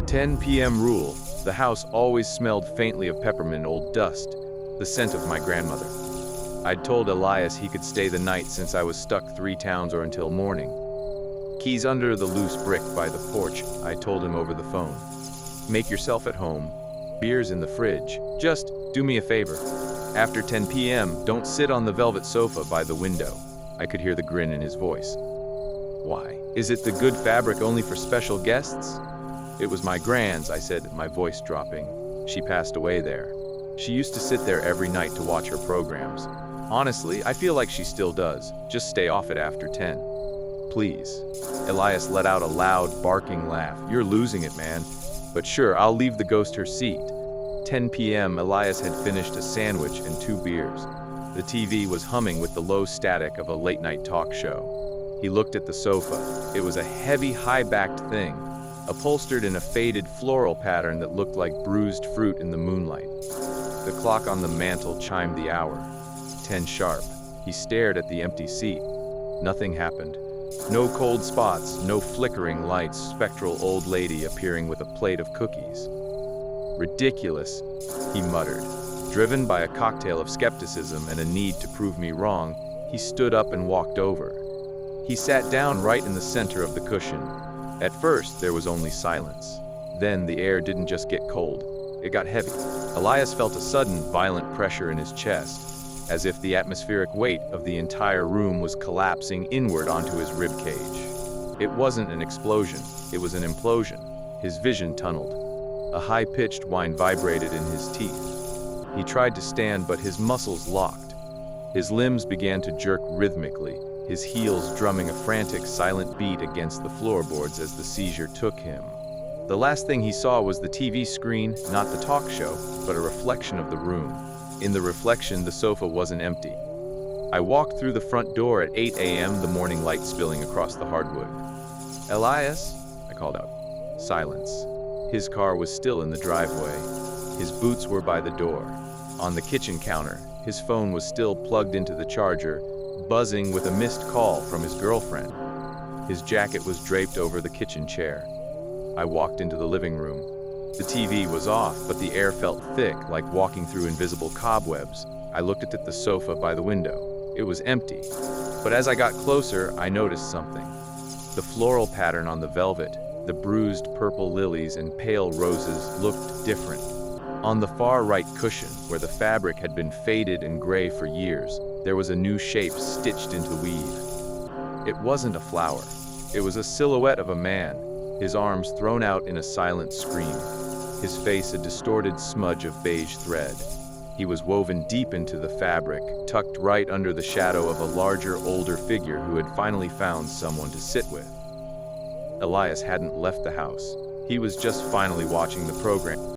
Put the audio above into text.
The 10 p.m. rule. The house always smelled faintly of peppermint old dust, the scent of my grandmother. I'd told Elias he could stay the night since I was stuck 3 towns or until morning. Keys under the loose brick by the porch, I told him over the phone. Make yourself at home. Beer's in the fridge. Just do me a favor. After 10 p.m., don't sit on the velvet sofa by the window. I could hear the grin in his voice. Why? Is it the good fabric only for special guests? It was my grand's, I said, my voice dropping. She passed away there. She used to sit there every night to watch her programs. Honestly, I feel like she still does. Just stay off it after 10. Please. Elias let out a loud, barking laugh. You're losing it, man. But sure, I'll leave the ghost her seat. 10 p.m., Elias had finished a sandwich and 2 beers. The TV was humming with the low static of a late-night talk show. He looked at the sofa. It was a heavy, high-backed thing, upholstered in a faded floral pattern that looked like bruised fruit in the moonlight. The clock on the mantel chimed the hour. 10 sharp. He stared at the empty seat. Nothing happened. No cold spots, no flickering lights, spectral old lady appearing with a plate of cookies. Ridiculous, he muttered. Driven by a cocktail of skepticism and a need to prove me wrong, he stood up and walked over. He sat down right in the center of the cushion. At first, there was only silence. Then the air didn't just get cold, it got heavy. Elias felt a sudden, violent pressure in his chest, as if the atmospheric weight of the entire room was collapsing inward onto his ribcage. It wasn't an explosion, it was an implosion. His vision tunneled. A high-pitched whine vibrated in his teeth. He tried to stand, but his muscles locked. His limbs began to jerk rhythmically, his heels drumming a frantic, silent beat against the floorboards as the seizure took him. The last thing he saw was the TV screen, not the talk show, but a reflection of the room. In the reflection, the sofa wasn't empty. I walked through the front door at 8 a.m., the morning light spilling across the hardwood. Elias, I called out. Silence. His car was still in the driveway. His boots were by the door. On the kitchen counter, his phone was still plugged into the charger, buzzing with a missed call from his girlfriend. His jacket was draped over the kitchen chair. I walked into the living room. The TV was off, but the air felt thick, like walking through invisible cobwebs. I looked at the sofa by the window. It was empty. But as I got closer, I noticed something. The floral pattern on the velvet, the bruised purple lilies and pale roses looked different. On the far right cushion, where the fabric had been faded and gray for years, there was a new shape stitched into weave. It wasn't a flower. It was a silhouette of a man, his arms thrown out in a silent scream, his face a distorted smudge of beige thread. He was woven deep into the fabric, tucked right under the shadow of a larger, older figure who had finally found someone to sit with. Elias hadn't left the house. He was just finally watching the program.